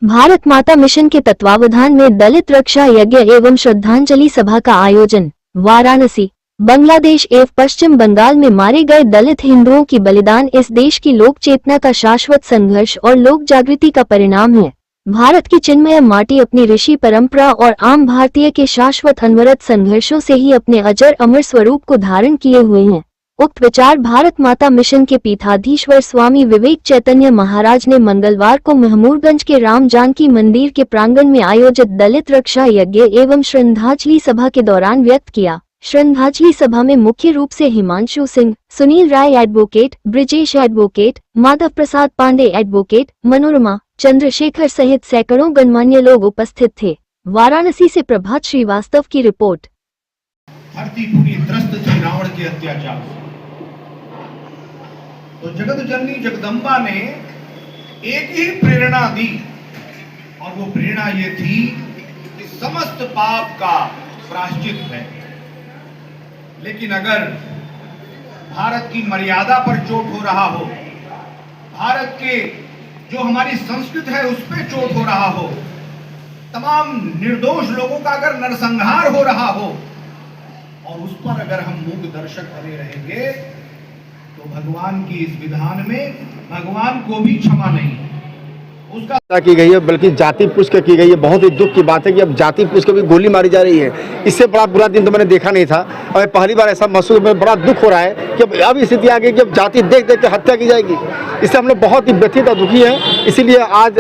भारत माता मिशन के तत्वावधान में दलित रक्षा यज्ञ एवं श्रद्धांजलि सभा का आयोजन। वाराणसी। बांग्लादेश एवं पश्चिम बंगाल में मारे गए दलित हिंदुओं की बलिदान इस देश की लोक चेतना का शाश्वत संघर्ष और लोक जागृति का परिणाम है। भारत की चिन्मय माटी अपनी ऋषि परंपरा और आम भारतीय के शाश्वत अनवरत संघर्षों से ही अपने अजर अमर स्वरूप को धारण किए हुए हैं। उक्त विचार भारत माता मिशन के पीठाधीश्वर स्वामी विवेक चैतन्य महाराज ने मंगलवार को महमूदगंज के राम जानकी मंदिर के प्रांगण में आयोजित दलित रक्षा यज्ञ एवं श्रद्धांजलि सभा के दौरान व्यक्त किया। श्रद्धांजलि सभा में मुख्य रूप से हिमांशु सिंह, सुनील राय advocate, Brijesh advocate, Madhav Prasad Pandey advocate, Manorama Chandrashekhar सहित सैकड़ों गणमान्य लोग उपस्थित थे। वाराणसी से प्रभात श्रीवास्तव की रिपोर्ट। धरती पूरी त्रस्त थी रावण के अत्याचार से, तो जगत जननी जगदम्बा ने एक ही प्रेरणा दी, और वो प्रेरणा ये थी कि समस्त पाप का प्रायश्चित है। लेकिन अगर भारत की मर्यादा पर चोट हो रहा हो, भारत के जो हमारी संस्कृति है उस पर चोट हो रहा हो, तमाम निर्दोष लोगों का अगर नरसंहार हो रहा हो, और उस पर अगर हम मूक दर्शक बने रहेंगे तो भगवान की इस विधान में भगवान को भी क्षमा नहीं उसका की गई है, बल्कि जाति पूछ कर की गई है। बहुत ही दुख की बात है कि अब जाति पूछ कर भी गोली मारी जा रही है। इससे बड़ा बुरा दिन तो मैंने देखा नहीं था, और पहली बार ऐसा महसूस में बड़ा दुख हो रहा है कि अब स्थिति आ गई कि अब जाति देख देख के हत्या की जाएगी। इससे हम लोग बहुत ही व्यथित और दुखी हैं। इसीलिए आज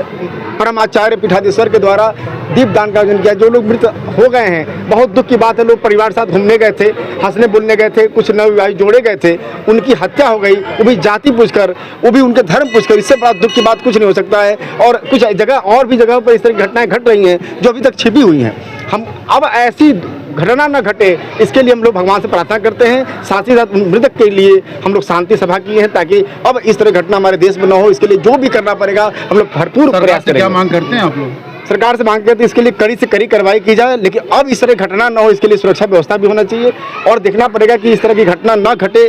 परम आचार्य पीठाधीश्वर के द्वारा दीपदान का आयोजन किया। जो लोग मृत हो गए हैं, बहुत दुख की बात है, लोग परिवार साथ घूमने गए थे, हंसने बोलने गए थे, कुछ नवविवाहित जोड़े गए थे, उनकी हत्या हो गई, वो भी जाति पूछकर, वो भी उनके धर्म पूछकर। इससे बड़ा दुख की बात कुछ नहीं हो सकता है। और कुछ जगह और भी जगहों पर इस तरह की घटनाएं घट रही हैं जो अभी तक छिपी हुई हैं। हम अब ऐसी घटना न घटे, इसके लिए हम लोग भगवान से प्रार्थना करते हैं। साथ ही साथ मृतक के लिए हम लोग शांति सभा किए हैं, ताकि अब इस तरह घटना हमारे देश में न हो। इसके लिए जो भी करना पड़ेगा हम लोग भरपूर प्रयास करेंगे। क्या मांग करते हैं आप लोग? सरकार से मांग करते हैं इसके लिए कड़ी से कड़ी कार्रवाई की जाए, लेकिन अब इस तरह घटना न हो, इसके लिए सुरक्षा व्यवस्था भी होना चाहिए। और देखना पड़ेगा कि इस तरह की घटना न घटे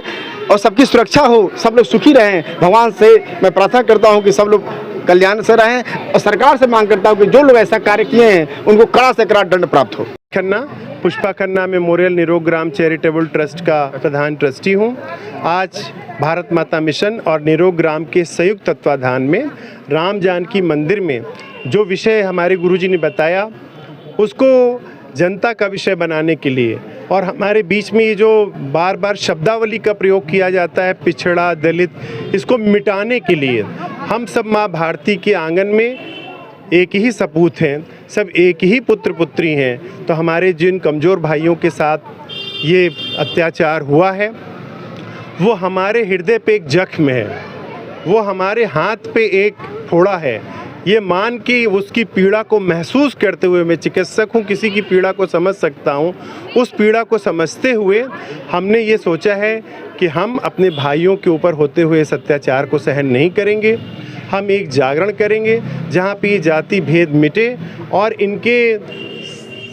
और सबकी सुरक्षा हो, सब लोग सुखी रहें। भगवान से मैं प्रार्थना करता हूँ कि सब लोग कल्याण से रहें, और सरकार से मांग करता हूँ कि जो लोग ऐसा कार्य किए हैं उनको कड़ा से कड़ा दंड प्राप्त हो। खन्ना, पुष्पा खन्ना मेमोरियल निरोग ग्राम चैरिटेबल ट्रस्ट का प्रधान ट्रस्टी हूँ। आज भारत माता मिशन और निरोग ग्राम के संयुक्त तत्वाधान में राम जानकी मंदिर में जो विषय हमारे गुरुजी ने बताया, उसको जनता का विषय बनाने के लिए, और हमारे बीच में ये जो बार बार शब्दावली का प्रयोग किया जाता है, पिछड़ा, दलित, इसको मिटाने के लिए हम सब माँ भारती के आंगन में एक ही सपूत हैं, सब एक ही पुत्र पुत्री हैं। तो हमारे जिन कमज़ोर भाइयों के साथ ये अत्याचार हुआ है, वो हमारे हृदय पे एक जख्म है, वो हमारे हाथ पे एक फोड़ा है। ये मान के उसकी पीड़ा को महसूस करते हुए, मैं चिकित्सक हूँ, किसी की पीड़ा को समझ सकता हूँ, उस पीड़ा को समझते हुए हमने ये सोचा है कि हम अपने भाइयों के ऊपर होते हुए इस अत्याचार को सहन नहीं करेंगे। हम एक जागरण करेंगे जहाँ पे जाति भेद मिटे, और इनके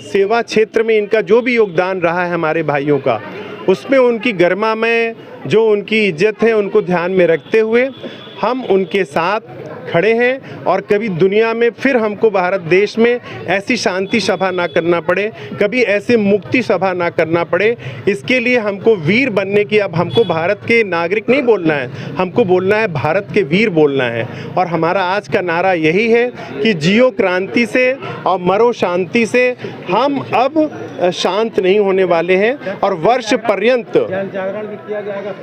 सेवा क्षेत्र में इनका जो भी योगदान रहा है हमारे भाइयों का, उसमें उनकी गरिमा में जो उनकी इज्जत है उनको ध्यान में रखते हुए हम उनके साथ खड़े हैं। और कभी दुनिया में फिर हमको भारत देश में ऐसी शांति सभा ना करना पड़े, कभी ऐसे मुक्ति सभा ना करना पड़े। इसके लिए हमको वीर बनने की, अब हमको भारत के नागरिक नहीं बोलना है, हमको बोलना है भारत के वीर बोलना है। और हमारा आज का नारा यही है कि जियो क्रांति से और मरो शांति से। हम अब शांत नहीं होने वाले हैं, और वर्ष पर्यंत जन जागरण भी किया जाएगा।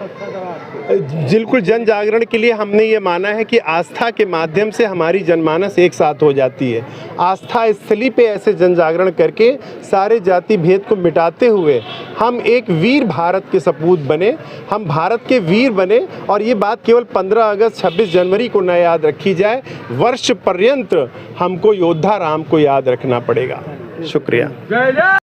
बिल्कुल, जन जागरण के लिए हमने ये माना है कि आस्था के माध्यम से हमारी जनमानस एक साथ हो जाती है। आस्था स्थली पे ऐसे जन जागरण करके सारे जाति भेद को मिटाते हुए हम एक वीर भारत के सपूत बने, हम भारत के वीर बने। और ये बात केवल 15 अगस्त 26 जनवरी को न याद रखी जाए, वर्ष पर्यंत हमको योद्धा राम को याद रखना पड़ेगा। शुक्रिया।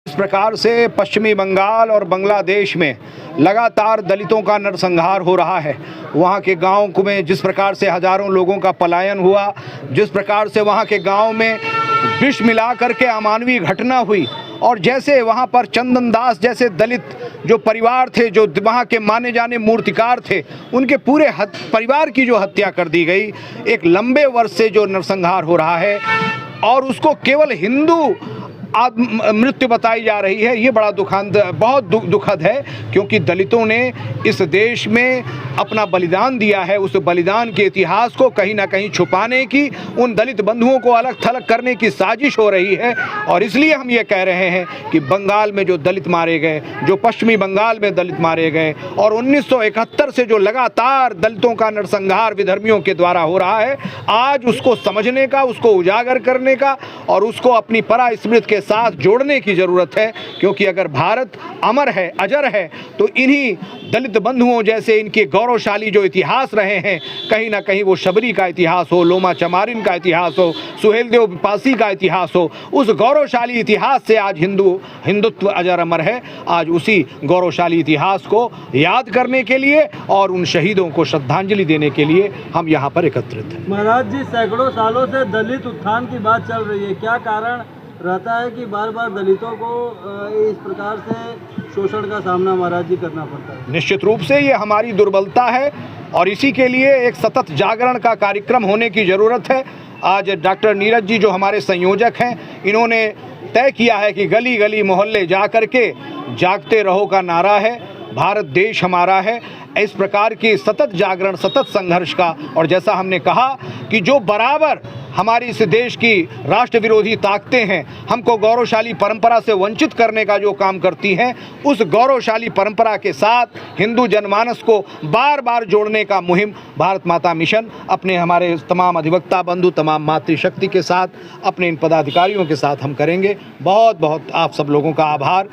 इस प्रकार से पश्चिमी बंगाल और बांग्लादेश में लगातार दलितों का नरसंहार हो रहा है। वहाँ के गाँव में जिस प्रकार से हजारों लोगों का पलायन हुआ, जिस प्रकार से वहाँ के गाँव में विष मिला करके अमानवीय घटना हुई, और जैसे वहाँ पर चंदन दास जैसे दलित जो परिवार थे, जो वहाँ के माने जाने मूर्तिकार थे, उनके पूरे परिवार की जो हत्या कर दी गई, एक लंबे वर्ष से जो नरसंहार हो रहा है और उसको केवल हिंदू मृत्यु बताई जा रही है, ये बड़ा बहुत दुखद है, क्योंकि दलितों ने इस देश में अपना बलिदान दिया है। उस बलिदान के इतिहास को कहीं ना कहीं छुपाने की, उन दलित बंधुओं को अलग थलग करने की साजिश हो रही है। और इसलिए हम ये कह रहे हैं कि बंगाल में जो दलित मारे गए, जो पश्चिमी बंगाल में दलित मारे गए, और 1971 से जो लगातार दलितों का नरसंहार विधर्मियों के द्वारा हो रहा है, आज उसको समझने का, उसको उजागर करने का और उसको अपनी परास्मृति के साथ जोड़ने की जरूरत है। क्योंकि अगर भारत अमर है, अजर है, तो इन्हीं दलित बंधुओं जैसे इनके गौरवशाली जो इतिहास रहे हैं, कहीं ना कहीं वो शबरी का इतिहास हो, लोमा चमारिन का इतिहास हो, सुहेलदेव पासी का इतिहास हो, उस गौरवशाली इतिहास से आज हिंदुत्व अजर अमर है। आज उसी गौरवशाली इतिहास को याद करने के लिए और उन शहीदों को श्रद्धांजलि देने के लिए हम यहाँ पर एकत्रित हैं। महाराज जी, सैकड़ों सालों से दलित उत्थान की बात चल रही है, क्या कारण रहता है कि बार बार दलितों को इस प्रकार से शोषण का सामना महाराज जी करना पड़ता है? निश्चित रूप से ये हमारी दुर्बलता है और इसी के लिए एक सतत जागरण का कार्यक्रम होने की ज़रूरत है। आज डॉक्टर नीरज जी जो हमारे संयोजक हैं, इन्होंने तय किया है कि गली गली मोहल्ले जा कर के जागते रहो का नारा है, भारत देश हमारा है। इस प्रकार की सतत जागरण, सतत संघर्ष का, और जैसा हमने कहा कि जो बराबर हमारी इस देश की राष्ट्र विरोधी ताकतें हैं, हमको गौरवशाली परंपरा से वंचित करने का जो काम करती हैं, उस गौरवशाली परंपरा के साथ हिंदू जनमानस को बार बार जोड़ने का मुहिम भारत माता मिशन अपने हमारे तमाम अधिवक्ता बंधु, तमाम मातृशक्ति के साथ, अपने इन पदाधिकारियों के साथ हम करेंगे। बहुत बहुत आप सब लोगों का आभार।